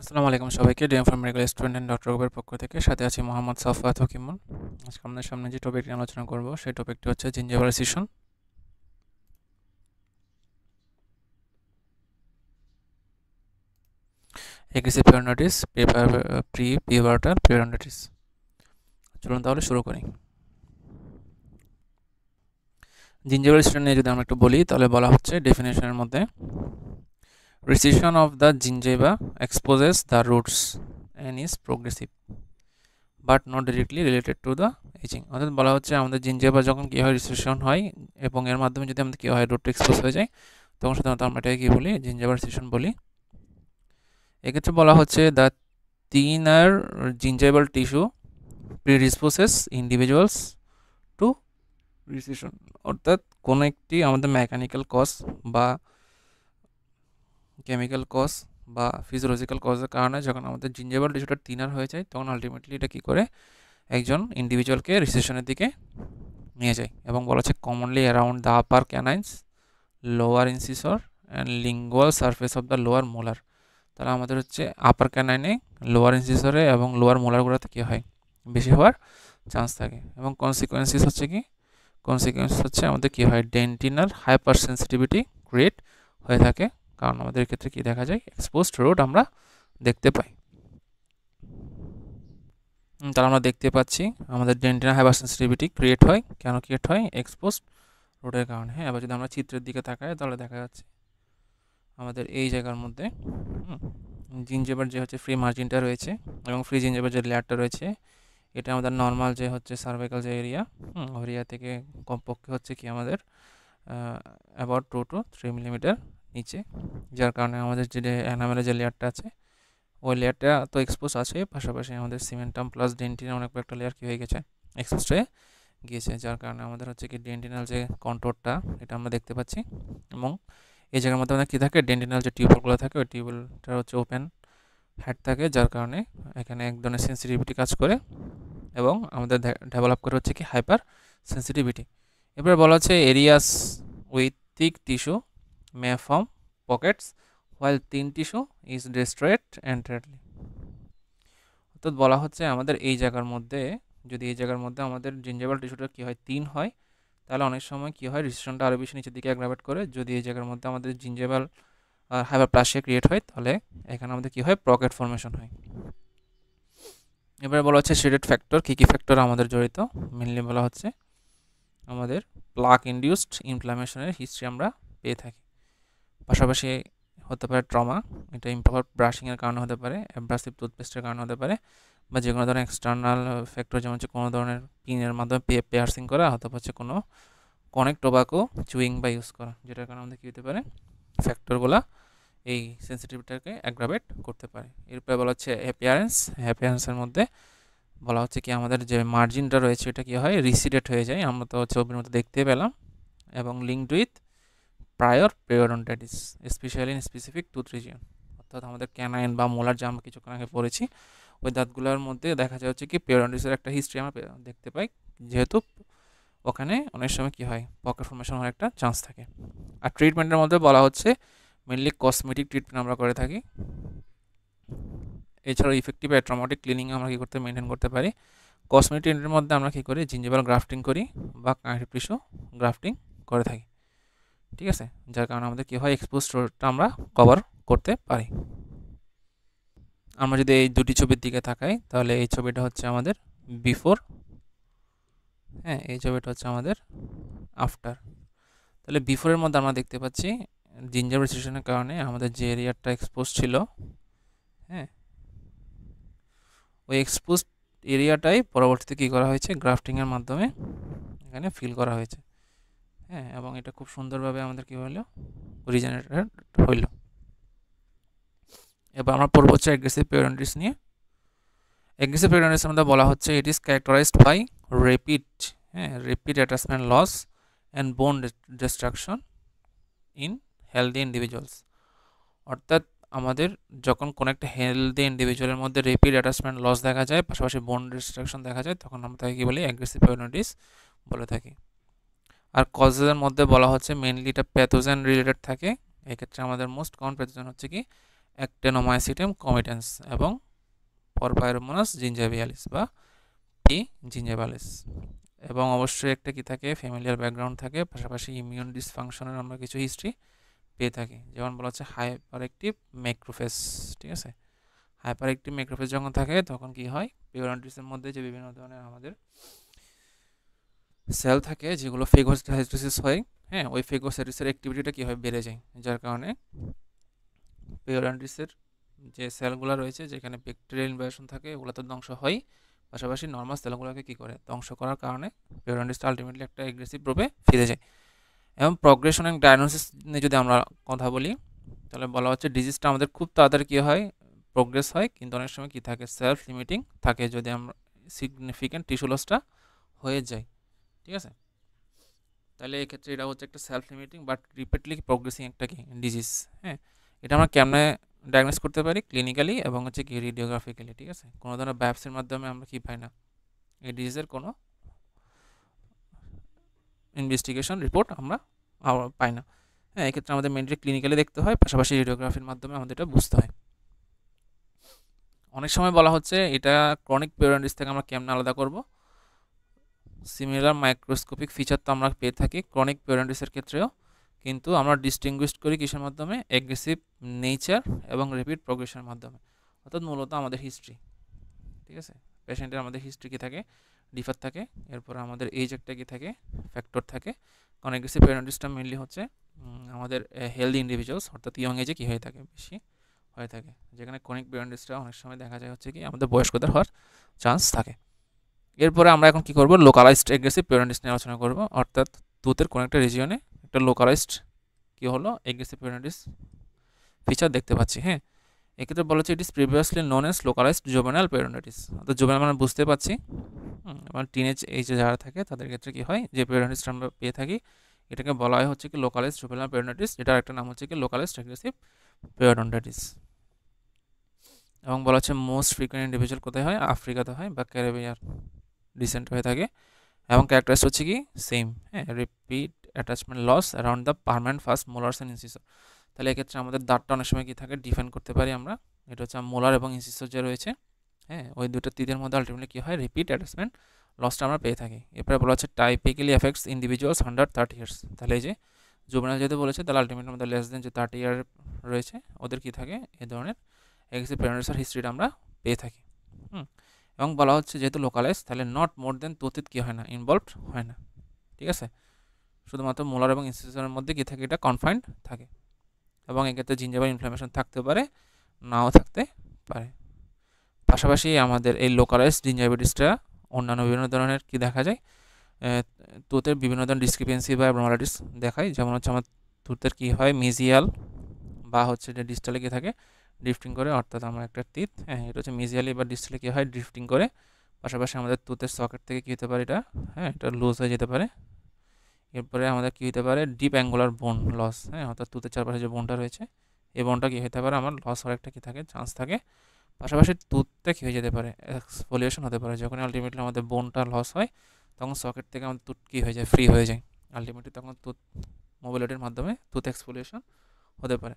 আসসালামু আলাইকুম সবাইকে DM pharm medical student doctor গোবের পক্ষ থেকে সাথে আছি মোহাম্মদ সাফওয়াত হকিমুন। আজকে আমাদের সামনে যে টপিক নিয়ে আলোচনা করব সেই টপিকটি হচ্ছে gingival recession. Aggressive periodontitis, pre pubertal periodontitis. চলুন তাহলে শুরু করি। জিঞ্জিভাল সিশন নিয়ে যদি আমরা একটু বলি তাহলে বলা হচ্ছে ডেফিনেশনের মধ্যে recession of the gingiva exposes the roots and is progressive but not directly related to the ageing. অর্থাৎ বলা হচ্ছে আমাদের জিঞ্জিভা যখন কী হয় রিসেশন হয় এবং এর মাধ্যমে যদি আমাদের কী হয় রুট এক্সপোজ হয়ে যায় তখন সাধারণত আমরা এটাকে কী বলি জিঞ্জিভা রিসেশন বলি। এক্ষেত্রে বলা হচ্ছে the thinner gingival tissue predisposes individuals to recession. অর্থাৎ কোনো একটি আমাদের মেকানিক্যাল কজ বা কেমিক্যাল কজ বা ফিজিওলজিক্যাল কজের কারণে যখন আমাদের জিঞ্জিভাল টিস্যুটা থিনার হয়ে যায় তখন আলটিমেটলি এটা কী করে একজন ইন্ডিভিজুয়ালকে রিসেশনের দিকে নিয়ে যায়। এবং বলা হচ্ছে commonly around the upper canines, lower incisor and lingual surface of the lower molar. তাহলে আমাদের হচ্ছে আপার ক্যানাইনে, লোয়ার ইনসিসরে এবং লোয়ার মোলারগুলোতে কী হয় বেশি হওয়ার চান্স থাকে। এবং কনসিকুয়েন্সিস হচ্ছে কি, কনসিকুয়েন্স হচ্ছে আমাদের কী হয় ডেন্টিনার হাইপার সেন্সিটিভিটি ক্রিয়েট হয়ে থাকে, কারণ আমাদের ক্ষেত্রে কী দেখা যায় এক্সপোজড রুট আমরা দেখতে পাই। তাহলে আমরা দেখতে পাচ্ছি আমাদের ডেন্টিনাল হাইপার সেন্সিটিভিটি ক্রিয়েট হয়, কেন ক্রিয়েট হয় এক্সপোজড রুটের কারণে। হ্যাঁ, এবার যদি আমরা চিত্রের দিকে তাকাই তাহলে দেখা যাচ্ছে আমাদের এই জায়গার মধ্যে জিঞ্জিভার যে হচ্ছে ফ্রি মার্জিনটা রয়েছে এবং ফ্রি জিঞ্জিভার যে লেয়ারটা রয়েছে এটা আমাদের নর্মাল যে হচ্ছে সার্ভাইকাল যে এরিয়া, এরিয়া থেকে কমপক্ষে হচ্ছে কি আমাদের অ্যাবাউট 2 to 3 মিলিমিটার নিচে, যার কারণে আমাদের যে এনামেলের যে লেয়ারটা আছে ওই লেয়ারটা তো এক্সপোজ আছে, পাশাপাশি আমাদের সিমেন্টাম প্লাস ডেন্টিনের অনেক একটা লেয়ার কী হয়ে গেছে এক্সপোজ হয়ে গিয়েছে, যার কারণে আমাদের হচ্ছে কি ডেন্টিনাল যে কন্ট্রোলটা এটা আমরা দেখতে পাচ্ছি। এবং এই জায়গার মধ্যে আমাদের কী থাকে ডেন্টিনাল যে টিউবওয়েলগুলো থাকে ওই টিউবওয়েলটা হচ্ছে ওপেন হেড থাকে, যার কারণে এখানে এক ধরনের সেন্সিটিভিটি কাজ করে এবং আমাদের ডেভেলপ করে হচ্ছে কি হাইপার সেন্সিটিভিটি। এবার বলা হচ্ছে areas with thick tissue May form Pockets while thin tissue is destroyed entirely। অর্থাৎ বলা হচ্ছে আমাদের এই জায়গার মধ্যে যদি এই জায়গার মধ্যে আমাদের জিঞ্জিভাল টিস্যুটা কী হয় থিন হয় তাহলে অনেক সময় কী হয় রিসেশনটা আরও বেশি নিচের দিকে অ্যাগ্রাভেট করে। যদি এই জায়গার মধ্যে আমাদের জিঞ্জিভাল হাইপারপ্লাসিয়া ক্রিয়েট হয় তাহলে এখানে আমাদের কী হয় পকেট ফর্মেশন হয়। এবারে বলা হচ্ছে শেডেড ফ্যাক্টর, কী কী ফ্যাক্টর আমাদের জড়িত, মেনলি বলা হচ্ছে আমাদের প্লাক ইনডিউসড ইনফ্লামেশনের হিস্ট্রি আমরা পেয়ে থাকি। পাশাপাশি হতে পারে ট্রমা, এটা ইম্প্রপার ব্রাশিংয়ের কারণে হতে পারে, অ্যাব্রাসিভ টুথপেস্টের কারণে হতে পারে, বা যে কোনো ধরনের এক্সটার্নাল ফ্যাক্টর যেমন হচ্ছে কোনো ধরনের পিনের মাধ্যমে পেয়ার্সিং করা অথবা হচ্ছে কোনো কনেক টোবাকো চুইং বা ইউজ করা, যেটার কারণে আমাদের কী হতে পারে ফ্যাক্টরগুলো এই সেন্সিটিভিটিটাকে অ্যাগ্রাভেট করতে পারে। এরপরে বলা হচ্ছে অ্যাপিয়ারেন্সের মধ্যে বলা হচ্ছে কি আমাদের যে মার্জিনটা রয়েছে এটা কী হয় রিসিডেট হয়ে যায়, আমরা তো ছবির মধ্যে দেখতে পেলাম, এবং linked with prior periodontitis specially in specific tooth region. অর্থাৎ আমাদের ক্যানাইন বা মোলার যে আমরা কিছুক্ষণ আগে পড়েছি ওই দাঁতগুলোর মধ্যে দেখা যায় হচ্ছে কি পেরিওডন্টাইটিসের একটা হিস্ট্রি আমরা দেখতে পাই, যেহেতু ওখানে অনেক সময় কী হয় পকেট ফর্মেশন হওয়ার একটা চান্স থাকে। আর ট্রিটমেন্টের মধ্যে বলা হচ্ছে মেনলি কসমেটিক ট্রিটমেন্ট আমরা করে থাকি। এছাড়াও ইফেক্টিভ ট্রমাটিক ক্লিনিং আমরা কী করতে মেনটেন করতে পারি। কসমেটিক ট্রিটমেন্টের মধ্যে আমরা কী করি জিঞ্জিভাল গ্রাফটিং করি বা কানেক্টিভ টিস্যু গ্রাফটিং করে থাকি, ঠিক আছে, যার কারণে আমাদের কী হয় এক্সপোজ রুটটা আমরা কভার করতে পারি। আমরা যদি এই দুটি ছবির দিকে তাকাই তাহলে এই ছবিটা হচ্ছে আমাদের বিফোর, হ্যাঁ এই ছবিটা হচ্ছে আমাদের আফটার। তাহলে বিফোরের মধ্যে আমরা দেখতে পাচ্ছি জিঞ্জিভাল রিসেশনের কারণে আমাদের যে এরিয়াটা এক্সপোজ ছিল, হ্যাঁ ওই এক্সপোজ এরিয়াটাই পরবর্তীতে কী করা হয়েছে গ্রাফটিংয়ের মাধ্যমে এখানে ফিল করা হয়েছে, হ্যাঁ, এবং এটা খুব সুন্দরভাবে আমাদের কী হলো রিজেনারেটেড হইল। এবার আমরা পড়ব হচ্ছে অ্যাগ্রেসিভ পেরিওডন্টাইটিস নিয়ে। অ্যাগ্রেসিভ পেরিওডন্টাইটিস মধ্যে বলা হচ্ছে it is characterised by rapid attachment loss and bone destruction in healthy individuals. অর্থাৎ আমাদের যখন কোনো একটা হেলদি ইন্ডিভিজুয়ালের মধ্যে রেপিড অ্যাটাচমেন্ট লস দেখা যায়, পাশাপাশি বোন ডিস্ট্রাকশন দেখা যায়, তখন আমরা তাকে কী বলি অ্যাগ্রেসিভ পেরিওডন্টাইটিস বলে থাকি। আর কজের মধ্যে বলা হচ্ছে মেনলি এটা প্যাথোজেন রিলেটেড থাকে। এক্ষেত্রে আমাদের মোস্ট কমন প্যাথোজেন হচ্ছে কি অ্যাক্টিনোমাইসিটিয়াম কমিটেন্স এবং পরপাইরোমোনাস জিঞ্জাভিয়ালিস বা পি জিঞ্জাভিয়ালিস। এবং অবশ্যই একটা কি থাকে, ফ্যামিলিয়ার ব্যাকগ্রাউন্ড থাকে, পাশাপাশি ইমিউন ডিসফাংশনের আমরা কিছু হিস্ট্রি পেয়ে থাকি। যেমন বলা হচ্ছে হাইপার অ্যাক্টিভ ম্যাক্রোফেজ, ঠিক আছে। হাইপার অ্যাক্টিভ ম্যাক্রোফেজ যখন থাকে তখন কি হয়, পিওরান্টিসের মধ্যে যে বিভিন্ন ধরনের আমাদের সেল থাকে যেগুলো ফেগোসাইটোসিস হয়, হ্যাঁ, ওই ফেগোসাইটোসিসের অ্যাক্টিভিটিটা কী হয়, বেড়ে যায়, যার কারণে পিওরান্টিসের যে সেলগুলো রয়েছে যেখানে ব্যাকটেরিয়াল ইনভেশন থাকে ওগুলো তো ধ্বংস হয়, পাশাপাশি নর্মাল সেলগুলোকে কী করে, ধ্বংস করার কারণে পিওরান্টিসটা আলটিমেটলি একটা অ্যাগ্রেসিভ রূপে ফিরে যায়। এবং প্রগ্রেশন অ্যান্ড ডায়াগনোসিস নিয়ে যদি আমরা কথা বলি তাহলে বলা হচ্ছে ডিজিজটা আমাদের খুব তাড়াতাড়ি কী হয়, প্রোগ্রেস হয়, কিন্তু অনেক সময় কী থাকে, সেলফ লিমিটিং থাকে যদি আমরা সিগনিফিক্যান্ট টিস্যু লসটা হয়ে যায়, ঠিক আছে। তাহলে এক্ষেত্রে এটা হচ্ছে একটা self limiting but repeatedly progressing একটা কি ডিজিজ, হ্যাঁ। এটা আমরা কেমনে ডায়াগনোস করতে পারি, ক্লিনিক্যালি এবং হচ্ছে কি রেডিওগ্রাফিক্যালি, ঠিক আছে। কোনো ধরনের বায়োপসির মাধ্যমে আমরা কি পাই না, এই ডিজিজের কোনো ইনভেস্টিগেশন রিপোর্ট আমরা পাই না, হ্যাঁ। এক্ষেত্রে আমাদের মেনলি ক্লিনিক্যালি দেখতে হয়, পাশাপাশি রেডিওগ্রাফির মাধ্যমে আমাদের এটা বুঝতে হয়। অনেক সময় বলা হচ্ছে এটা ক্রনিক পিওরান্টিস থেকে আমরা কেমনে আলাদা করব, সিমিলার মাইক্রোস্কোপিক ফিচার তো আমরা পেয়ে থাকি ক্রনিক পিওরান্টিসের ক্ষেত্রেও, কিন্তু আমরা ডিস্টিংগুইশ করি কিসের মাধ্যমে, অ্যাগ্রেসিভ নেচার এবং রিপিট প্রোগ্রেশনের মাধ্যমে, অর্থাৎ মূলত আমাদের হিস্ট্রি, ঠিক আছে। পেশেন্টের আমাদের হিস্ট্রি কী থাকে, ডিফার থাকে, এরপর আমাদের এজ একটা কী থাকে, ফ্যাক্টর থাকে। কারণ অ্যাগ্রেসিভ পিওরান্টিসটা মেনলি হচ্ছে আমাদের হেলদি ইন্ডিভিজুয়ালস, অর্থাৎ ইয়ং এজে কী হয়ে থাকে, বেশি হয়ে থাকে, যেখানে ক্রনিক পিওরান্টিসটা অনেক সময় দেখা যায় হচ্ছে কি আমাদের বয়স্কদের হওয়ার চান্স থাকে। এরপরে আমরা এখন কি করব, লোকালাইজড অ্যাগ্রেসিভ পিওরান্টিস নিয়ে আলোচনা করব, অর্থাৎ তুতের কোনো একটা রিজিয়নে একটা লোকালাইজড কি হলো এগ্রেসিভ পিওরান্টিস ফিচার দেখতে পাচ্ছি, হ্যাঁ। এক্ষেত্রে বলা হচ্ছে it is previously known as localised juvenile periodontitis, অর্থাৎ জুভেনাইল মানে বুঝতে পারছি, মানে টিনেজ এইজে যারা থাকে তাদের ক্ষেত্রে কি হয়, যে পিওরান্টিসটা আমরা পেয়ে থাকি এটাকে বলা হয় হচ্ছে কি লোকালাইজড জুভেনাইল পিওরান্টিস, এটার একটা নাম হচ্ছে কি লোকালাইজড অ্যাগ্রেসিভ পিওরান্টিস। এবং বলা হচ্ছে মোস্ট ফ্রিকুয়েন্ট ইন্ডিভিজুয়াল কোথায় হয়, আফ্রিকাতে হয় বা ক্যারিবিয়ার ডিসেন্ট হয়ে থাকে, এবং ক্যারেক্টারিস্ট হচ্ছে কি সেম, হ্যাঁ, repeat attachment loss around the permanent first molars and incisor. তাহলে এক্ষেত্রে আমাদের দাঁতটা অনেক সময় কি থাকে, ডিফাইন করতে পারি আমরা, এটা হচ্ছে মোলার এবং ইনসিসর যে রয়েছে, হ্যাঁ, ওই দুটো তিতের মধ্যে আলটিমেটলি কী হয়, রিপিট অ্যাটাচমেন্ট লসটা আমরা পেয়ে থাকি। এরপরে বলা হচ্ছে typically effects individuals under 30 years. তাহলে এই যে জুভেনাইল যেহেতু বলেছে তাহলে আলটিমেটলি আমাদের লেস দেন যে 30 ইয়ার রয়েছে ওদের কী থাকে, এই ধরনের এগ্রেসিভ পিওরান্টিসের হিস্ট্রিটা আমরা পেয়ে থাকি। এবং বলা হচ্ছে যেহেতু লোকালাইজ তাহলে নট মোর দেন তুতিত কী হয় না, ইনভলভড হয় না, ঠিক আছে। শুধুমাত্র মোলার এবং ইনসিসরের মধ্যে কী থাকে, এটা কনফাইন্ড থাকে, এবং এক্ষেত্রে জিঞ্জাভাল ইনফ্লামেশন থাকতে পারে, নাও থাকতে পারে। পাশাপাশি আমাদের এই লোকালাইজড জিঞ্জাইভিটিসটা অন্যান্য বিভিন্ন ধরনের কি দেখা যায়, তুতের বিভিন্ন ধরনের ডিসক্রিপেন্সি বা অ্যাবনর্মালিটিস দেখায়, যেমন হচ্ছে আমার তুতের কী হয়, মিজিয়াল বা হচ্ছে যে ডিস্টালে কী থাকে, ড্রিফটিং করে, অর্থাৎ আমার একটা তিত, হ্যাঁ, এটা হচ্ছে মিজিয়ালি বা ডিস্টালে কী হয়, ড্রিফটিং করে। পাশাপাশি আমাদের তুতের সকেট থেকে কী হতে পারে, এটা, হ্যাঁ, এটা লুজ হয়ে যেতে পারে। এরপরে আমাদের কী হতে পারে, ডিপ অ্যাঙ্গুলার বোন লস, হ্যাঁ, অর্থাৎ তুতের চারপাশে যে বোনটা রয়েছে এই বোনটা কী হতে পারে, আমার লস হওয়ার একটা কী থাকে, চান্স থাকে। পাশাপাশি তুতটা কী হয়ে যেতে পারে, এক্সফোলিয়েশন হতে পারে, যখন আলটিমেটলি আমাদের বোনটা লস হয় তখন সকেট থেকে আমাদের তুত কী হয়ে যায়, ফ্রি হয়ে যায়, আলটিমেটলি তখন তুত মোবিলিটির মাধ্যমে তুত এক্সফোলিয়েশন হতে পারে।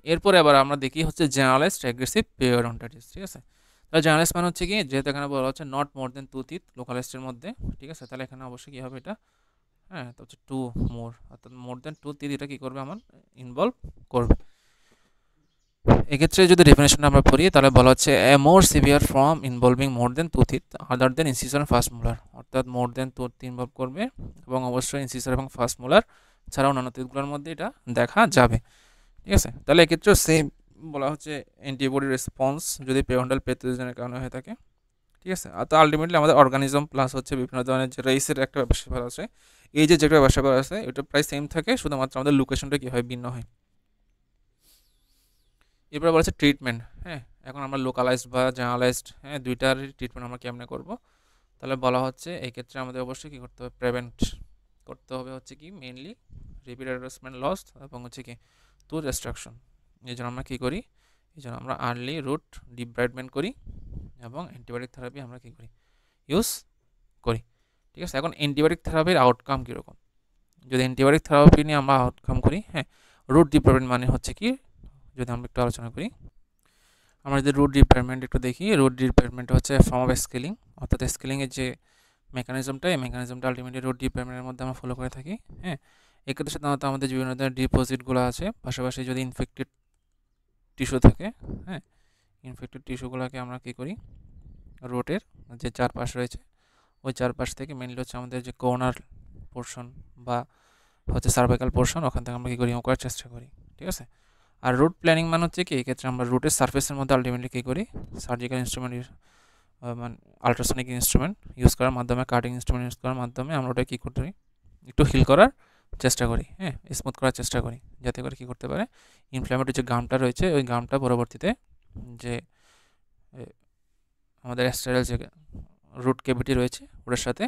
এরপরে আবার আমরা দেখি হচ্ছে জেনারেলাইজড অ্যাগ্রেসিভ পিওরন্টাইটিস, ঠিক আছে। তাহলে জেনারেলাইজড মানে হচ্ছে কি, যেহেতু এখানে বলা হচ্ছে নট মোর দেন 2 টিথ লোকালাইজডের মধ্যে, ঠিক আছে, তাহলে এখানে অবশ্যই কী হবে, এটা, হ্যাঁ, তো হচ্ছে 2 মোর, অর্থাৎ মোর দেন 2 টিথ এটা কী করবে, আমার ইনভলভ করবে। এক্ষেত্রে যদি ডেফিনেশনটা আমরা পড়ি তাহলে বলা হচ্ছে এ মোর সিভিয়ার ফর্ম ইনভলভিং মোর দেন 2 টিথ আদার দেন ইনসিসর ফার্স্ট মোলার, অর্থাৎ মোর দেন 2 টিথ ইনভলভ করবে এবং অবশ্যই ইনসিসর এবং ফার্স্ট মোলার ছাড়া অন্যান্য টিথগুলোর মধ্যে এটা দেখা যাবে, ঠিক আছে। তাহলে এক্ষেত্রেও সেম বলা হচ্ছে অ্যান্টিবডি রেসপন্স যদি পেরিওডাল প্যাথোজেনের কারণে হয়ে থাকে, ঠিক আছে। আর তো আলটিমেটলি আমাদের অর্গানিজম প্লাস হচ্ছে বিভিন্ন ধরনের যে রেসের একটা ব্যাপার আছে, এই যে যেটা ব্যাপার আছে এটা প্রায় সেম থাকে, শুধুমাত্র আমাদের লোকেশনটা কী হয়, ভিন্ন হয়। এরপরে বলেছে ট্রিটমেন্ট, হ্যাঁ, এখন আমরা লোকালাইজড বা জেনারেলাইজড, হ্যাঁ, দুইটার ট্রিটমেন্ট আমরা কেমনে করব, তাহলে বলা হচ্ছে এই ক্ষেত্রে আমাদের অবশ্যই কী করতে হবে, প্রিভেন্ট করতে হবে হচ্ছে কি মেইনলি রিপিট অ্যাটাচমেন্ট লস এবং হচ্ছে কি টুথ এক্সট্রাকশন। এই জন্য আমরা কী করি, এই জন্য আমরা আর্লি রুট ডিব্রাইডমেন্ট করি এবং অ্যান্টিবায়োটিক থেরাপি আমরা কী করি, ইউজ করি, ঠিক আছে। এখন অ্যান্টিবায়োটিক থেরাপির আউটকাম কীরকম, যদি অ্যান্টিবায়োটিক থেরাপি নিয়ে আমরা আউটকাম করি, হ্যাঁ, রুট ডিব্রাইডমেন্ট মানে হচ্ছে কি যদি আমরা একটু আলোচনা করি, আমরা যদি রুট রিপেয়ারমেন্ট একটু দেখি, রুট রিপেয়ারমেন্ট হচ্ছে ফর্ম অফ স্কেলিং, অর্থাৎ স্কেলিংয়ের যে মেকানিজমটা, এই মেকানিজমটা আলটিমেটলি রুট রিপেয়ারমেন্টের মধ্যে আমরা ফলো করে থাকি। হ্যাঁ, এক্ষেত্রে সাধারণত আমাদের বিভিন্ন ধরনের ডিপোজিটগুলো আছে, পাশাপাশি যদি ইনফেক্টেড টিস্যু থাকে, হ্যাঁ, ইনফেক্টেড টিস্যুগুলোকে আমরা কী করি, রুটের যে চারপাশ রয়েছে ওই চারপাশ থেকে মেনলি হচ্ছে আমাদের যে কর্নার পোর্শন বা হচ্ছে সার্ভাইকাল পোর্শন, ওখান থেকে আমরা কী করি, করার চেষ্টা করি। ঠিক আছে। আর রুট প্ল্যানিং মানে হচ্ছে কি, এক্ষেত্রে আমরা রুটের সার্ফেসের মধ্যে আলটিমেটলি কী করি, সার্জিক্যাল ইনস্ট্রুমেন্ট মানে আলট্রাসনিক ইনস্ট্রুমেন্ট ইউজ করার মাধ্যমে, কাটিং ইনস্ট্রুমেন্ট ইউজ করার মাধ্যমে আমরা ওটা কী করতে পারি, একটু হিল করার চেষ্টা করি, হ্যাঁ, স্মুথ করার চেষ্টা করি, যাতে করে কী করতে পারে, ইনফ্ল্যামেটরি যে গামটা রয়েছে ওই গামটা পরবর্তীতে যে আমাদের স্টেরাল যে রুট ক্যাভিটি রয়েছে ওটার সাথে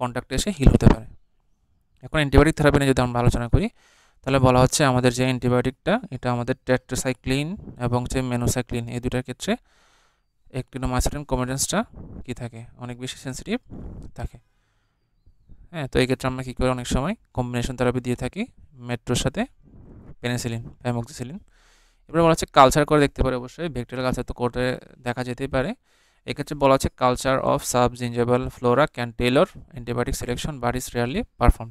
কন্ট্যাক্টে এসে হিল হতে পারে। এখন অ্যান্টিবায়োটিক থেরাপি নিয়ে যদি আমরা আলোচনা করি, তাহলে বলা হচ্ছে আমাদের যে অ্যান্টিবায়োটিকটা, এটা আমাদের টেট্রাসাইক্লিন এবং যে মেনোসাইক্লিন, এই দুটার ক্ষেত্রে অ্যাক্টিনোমাইসিটিন কম্বিনেশনটা কী থাকে, অনেক বেশি সেন্সিটিভ থাকে। হ্যাঁ, তো এই ক্ষেত্রে আমরা কী করি, অনেক সময় কম্বিনেশন থেরাপি দিয়ে থাকি মেট্রোর সাথে পেনিসিলিন, অ্যামোক্সিসিলিন। এবারে বলা হচ্ছে কালচার করে দেখতে পারে, অবশ্যই ব্যাকটেরিয়াল কালচার তো করতে দেখা যেতেই পারে। এক্ষেত্রে বলা হচ্ছে culture of subgingival flora can tailor antibiotic selection but is rarely perform.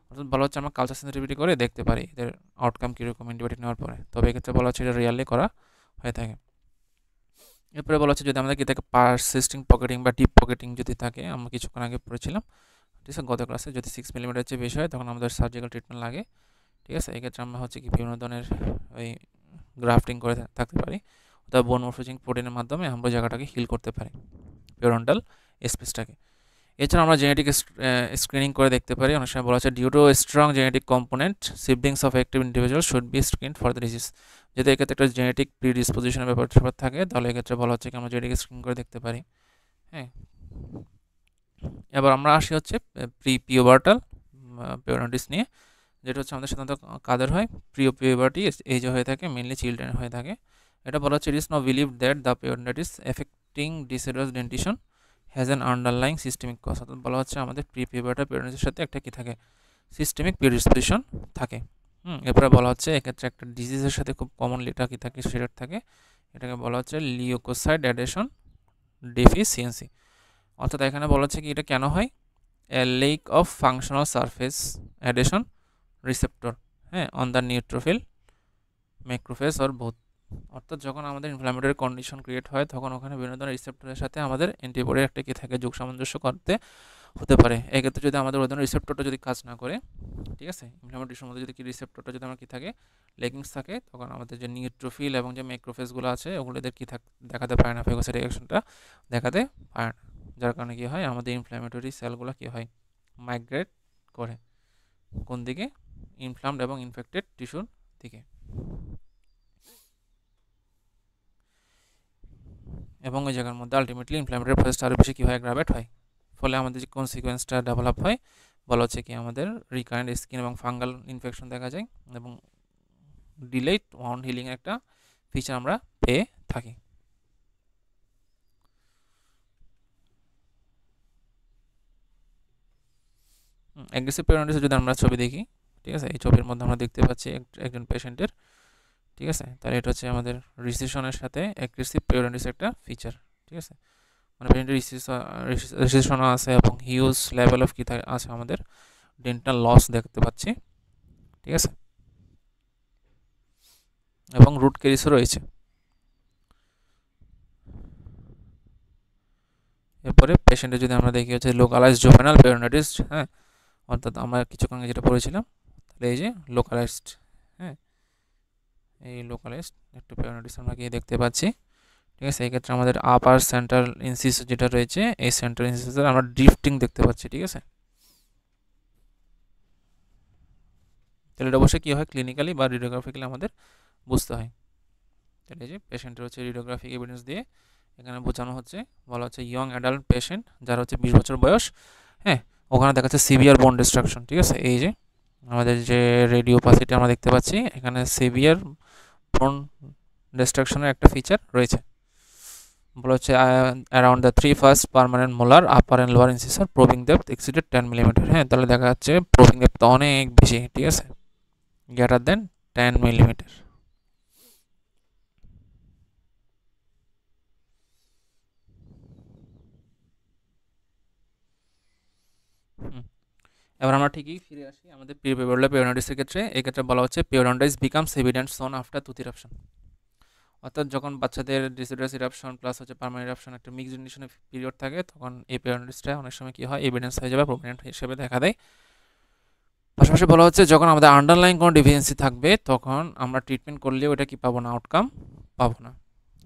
অর্থাৎ বলা হচ্ছে আমরা কালচার সেন্সিটিভিটি করে দেখতে পারি এদের আউটকাম কীরকম অ্যান্টিবায়োটিক নেওয়ার পরে, তবে এক্ষেত্রে বলা হচ্ছে এটা রিয়ারলি করা হয়ে থাকে। এরপরে বলা হচ্ছে যদি আমাদের কি থাকে পারসিস্টিং পকেটিং বা ডিপ পকেটিং যদি থাকে, আমরা কিছুক্ষণ আগে পড়েছিলাম, ঠিক আছে, গত ক্লাসে, যদি 6 মিলিমিটার চেয়ে বেশি হয় তখন আমাদের সার্জিক্যাল ট্রিটমেন্ট লাগে। ঠিক আছে, এক্ষেত্রে আমরা হচ্ছে কি বিভিন্ন ধরনের ওই গ্রাফটিং করে থাকতে পারি, অথবা বোন মরফেজিং প্রোটিনের মাধ্যমে আমরা জায়গাটাকে হিল করতে পারি, পেরোডন্টাল স্পেসটাকে। এছাড়া আমরা জেনেটিক স্ক্রিনিং করে দেখতে পারি, অনেক সময় বলা হচ্ছে due to strong genetic component siblings of active individual should be screen for the disease. যদি এক্ষেত্রে একটা জেনেটিক প্রিডিসপোজিশনের ব্যাপার থাকে, তাহলে এক্ষেত্রে বলা হচ্ছে কি আমরা জেনেটিক স্ক্রিন করে দেখতে পারি। হ্যাঁ, এবার আমরা আসি হচ্ছে পিউবার্টাল পেরিওডন্টিস নিয়ে, যেটা হচ্ছে আমাদের সাধারণত কাদের হয়, পিউবার্টি এজে হয়ে থাকে, মেনলি চিলড্রেন হয়ে থাকে। এটা বলা হচ্ছে it is now believe that the periodontitis affecting disorders dentition has an underlying systemic cause. অর্থাৎ বলা হচ্ছে আমাদের পিউবার্টাল পেরিওডন্টিসের সাথে একটা কি থাকে, সিস্টেমিক প্রিডিসপোজিশন থাকে। এরপরে বলা হচ্ছে এক্ষেত্রে একটা ডিজিজের সাথে খুব কমনলি এটা কি থাকে, সেটা থাকে, এটাকে বলা হচ্ছে লিউকোসাইট অ্যাডেশন ডেফিসিয়েন্সি। অর্থাৎ এখানে বলা হচ্ছে কি এটা কেন হয়, a lack of functional surface adhesion receptor, হ্যাঁ, on the neutrophil macrophage or both. অর্থাৎ যখন আমাদের ইনফ্ল্যামেটরি কন্ডিশন ক্রিয়েট হয় তখন ওখানে বিভিন্ন ধরনের রিসেপ্টরের সাথে আমাদের অ্যান্টিবডির একটা কি থাকে, যোগ সামঞ্জস্য করতে হতে পারে। এক্ষেত্রে যদি আমাদের ওই ধরনের রিসেপ্টরটা যদি কাজ না করে, ঠিক আছে, ইনফ্ল্যামেটরির মধ্যে যদি কি রিসেপ্টরটা যদি আমার কি থাকে, লেগিংস থাকে, তখন আমাদের যে নিউট্রোফিল এবং যে ম্যাক্রোফেজগুলো আছে ওগুলো এদের কি দেখাতে পারে না, ফেগোসাইটিক অ্যাকশনটা দেখাতে পারে না, যার কারণে কী হয়, আমাদের ইনফ্ল্যামেটরি সেলগুলো কী হয়, মাইগ্রেট করে কোন দিকে, ইনফ্লামড এবং ইনফেক্টেড টিস্যুর দিকে। এবং ওই জায়গার মধ্যে আলটিমেটলি ইনফ্ল্যামেটরি প্রসেসটা আরও বেশি কী হয়, অ্যাগ্রাভেট হয়। ফলে আমাদের যে কনসিকোয়েন্সটা ডেভেলপ হয়, বলা হচ্ছে কি আমাদের রিকারেন্ট স্কিন এবং ফাঙ্গাল ইনফেকশন দেখা যায় এবং ডিলেড ওয়াউন্ড হিলিংয়ের একটা ফিচার আমরা পেয়ে থাকি। অ্যাগ্রেসিভ পেরিওডন্টিসের যদি আমরা ছবি দেখি, ঠিক আছে, এই ছবির মধ্যে আমরা দেখতে পাচ্ছি একজন পেশেন্টের, ঠিক আছে, তাহলে এটা হচ্ছে আমাদের রিসেশনের সাথে অ্যাগ্রেসিভ পেরিওডন্টিসের একটা ফিচার। ঠিক আছে, মানে পেশেন্টের রিসেশনও আছে এবং হিউজ লেভেল অফ কী আছে, আমাদের ডেন্টাল লস দেখতে পাচ্ছি। ঠিক আছে, এবং রুট ক্যারিসও রয়েছে। এরপরে পেশেন্টের যদি আমরা দেখি হচ্ছে লোকালাইজড জুভেনাইল পেরিওডন্টিস, হ্যাঁ, অর্থাৎ আমরা কিছুক্ষণ আগে যেটা পড়েছিলাম, তাহলে এই যে লোকালাইজড, হ্যাঁ, এই লোকালাইজড একটু পেরিওডন্টিস আমরা গিয়ে দেখতে পাচ্ছি। ঠিক আছে, এক্ষেত্রে আমাদের আপার সেন্ট্রাল ইনসিস যেটা রয়েছে, এই সেন্ট্রাল ইনসিসের আমরা ড্রিফটিং দেখতে পাচ্ছি। ঠিক আছে, তাহলে এটা অবশ্যই কী হয়, ক্লিনিক্যালি বা রেডিওগ্রাফিক্যালি আমাদের বুঝতে হয়। তাহলে এই যে পেশেন্টের হচ্ছে রেডিওগ্রাফিক এভিডেন্স দিয়ে এখানে বোঝানো হচ্ছে, বলা হচ্ছে ইয়ং অ্যাডাল্ট পেশেন্ট যার হচ্ছে 20 বছর বয়স, হ্যাঁ, ওখানে দেখা যাচ্ছে সিভিয়ার বোন ডিস্ট্রাকশন। ঠিক আছে, এই যে আমাদের যে রেডিওপাসিটি আমরা দেখতে পাচ্ছি, এখানে সিভিয়ার বোন ডিস্ট্রাকশনের একটা ফিচার রয়েছে। বলা হচ্ছে around the 3 first permanent molar upper and lower incisor probing depth exceeded 10 millimetre. হ্যাঁ, তাহলে দেখা যাচ্ছে প্রোবিং ডেপথ অনেক বেশি, ঠিক আছে, গ্রেটার দেন 10 মিলিমিটার। এবার আমরা ঠিকই ফিরে আসি আমাদের পিরিয়ডন্টাইটিসের ক্ষেত্রে। এক্ষেত্রে বলা হচ্ছে পিরিয়ডন্টাইটিস বিকামস এভিডেন্ট সোন আফটার টুথ ইরাপশন। অর্থাৎ যখন বাচ্চাদের ডিসিডাস ইরাপশন প্লাস হচ্ছে পার্মানেন্ট ইরাপশন একটা মিক্সড জেনারেশনের পিরিয়ড থাকে, তখন এই পিরিয়ডন্টাইটিসটা অনেক সময় কী হয়, এভিডেন্স হয়ে যাবে, প্রমিনেন্ট হিসেবে দেখা দেয়। পাশাপাশি বলা হচ্ছে যখন আমাদের আন্ডারলাইন কোনো ডেফিসিয়েন্সি থাকবে, তখন আমরা ট্রিটমেন্ট করলেও এটা কি পাবো না, আউটকাম পাবো না।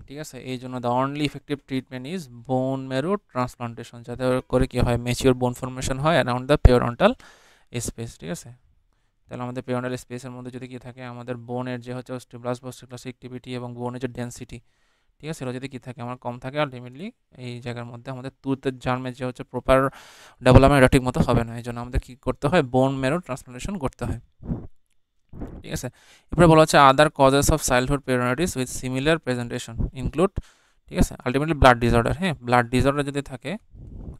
ঠিক আছে, এই জন্য the only effective treatment is bone marrow transplantation, যাতে করে কী হয়, ম্যাচিওর বোন ফর্মেশন হয় অ্যারাউন্ড দ্য পিরিয়ডন্টাল স্পেস। ঠিক আছে, তাহলে আমাদের পিরিয়ডাল স্পেসের মধ্যে যদি কি থাকে, আমাদের বোনের যে হচ্ছে অস্টিওব্লাস্ট বা অস্টিওক্লাস্টিক অ্যাক্টিভিটি এবং বোনের যে ডেন্সিটি, ঠিক আছে, এটা যদি কি থাকে আমার কম থাকে, আলটিমেটলি এই জায়গার মধ্যে আমাদের টুথের জার্মের যে হচ্ছে প্রপার ডেভেলপমেন্ট এটা ঠিক মতো হবে না। এই জন্য আমাদের কী করতে হয়, বোন ম্যারো ট্রান্সপ্লান্টেশন করতে হয়। ঠিক আছে, এরপরে বলা হচ্ছে other causes of childhood periodontitis with similar presentation include, ঠিক আছে, আলটিমেটলি ব্লাড ডিসঅর্ডার। হ্যাঁ, ব্লাড ডিসঅর্ডার যদি থাকে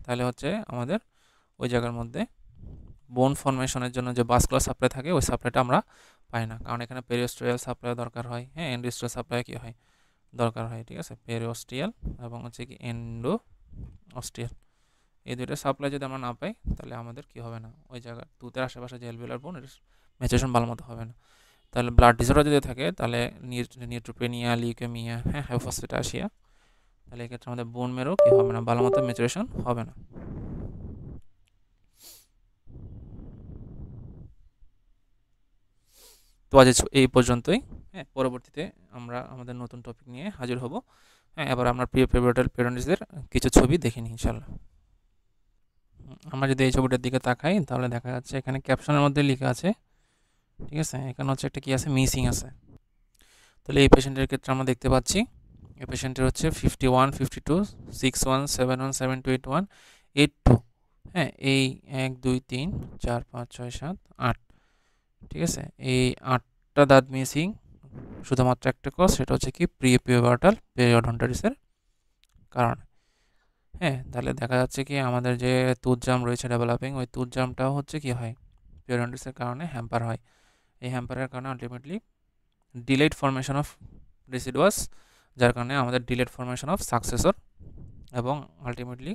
তাহলে হচ্ছে আমাদের ওই জায়গার মধ্যে বোন ফর্মেশনের জন্য যে ভাস্কুলার সাপ্লাই থাকে, ওই সাপ্লাইটা আমরা পাই না, কারণ এখানে পেরিওস্টিয়াল সাপ্লাই দরকার হয়। হ্যাঁ, এন্ডোস্টিয়াল সাপ্লাই কী হয়, দরকার হয়। ঠিক আছে, পেরিওস্টিয়াল এবং হচ্ছে কি এন্ডো অস্টিয়াল, এই দুইটা সাপ্লাই যদি আমরা না পাই, তাহলে আমাদের কি হবে না, ওই জায়গার টুথের আশেপাশে যে অ্যালভিওলার বোন, এর ম্যাচুরেশন ভালো মতো হবে না। তাহলে ব্লাড ডিসঅর্ডার যদি থাকে, তাহলে নিউট্রোপেনিয়া, লিউকেমিয়া, হ্যাঁ, হাইপোফসফেটাসিয়া, তাহলে এক্ষেত্রে আমাদের বোন মেরও কী হবে না, ভালো মতো ম্যাচুরেশন হবে না। তো আজ এই পর্যন্তই। হ্যাঁ, পরবর্তীতে আমরা আমাদের নতুন টপিক নিয়ে হাজির হব। হ্যাঁ, এবার আমরা প্রিয় পিরিয়ডাল পিরিয়ডাইটিসের কিছু ছবি দেখে নিই ইনশাল্লাহ। আমরা যদি এই ছবিটার দিকে তাকাই, তাহলে দেখা যাচ্ছে এখানে ক্যাপশনের মধ্যে লেখা আছে, ঠিক আছে, এখানে হচ্ছে একটা কি আছে, মিসিং আছে। তাহলে এই পেশেন্টের ক্ষেত্রে আমরা দেখতে পাচ্ছি এই পেশেন্টের হচ্ছে 51, 52, 61, 71, 72, 81, 82। হ্যাঁ, এই 1, 2, 3, 4, 5, 6, 7, 8, ঠিক আছে, এই 8টা দাঁত মিসিং, শুধুমাত্র একটা কজ, সেটা হচ্ছে কি প্রিপিউবার্টাল পিরিয়ডন্টাইটিসের কারণে। হ্যাঁ, তাহলে দেখা যাচ্ছে কি আমাদের যে টুথজাম রয়েছে ডেভেলপিং, ওই টুথজামটাও হচ্ছে কি হয়, পিরিয়ডন্টাইটিসের কারণে হ্যাম্পার হয়। এই হ্যাম্পারের কারণে আলটিমেটলি ডিলেড ফর্মেশন অফ রেসিডুয়াস, যার কারণে আমাদের ডিলেড ফর্মেশন অফ সাকসেসর, এবং আলটিমেটলি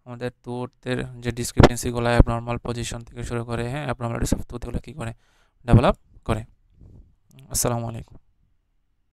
আমাদের টুথের যে ডিসক্রিপেন্সিগুলো অ্যাবনর্মাল পজিশন থেকে শুরু করে, হ্যাঁ, অ্যাবনর্মালিটিস অফ টুথগুলো কী করে ডেভেলপ করে। আসসালামু আলাইকুম।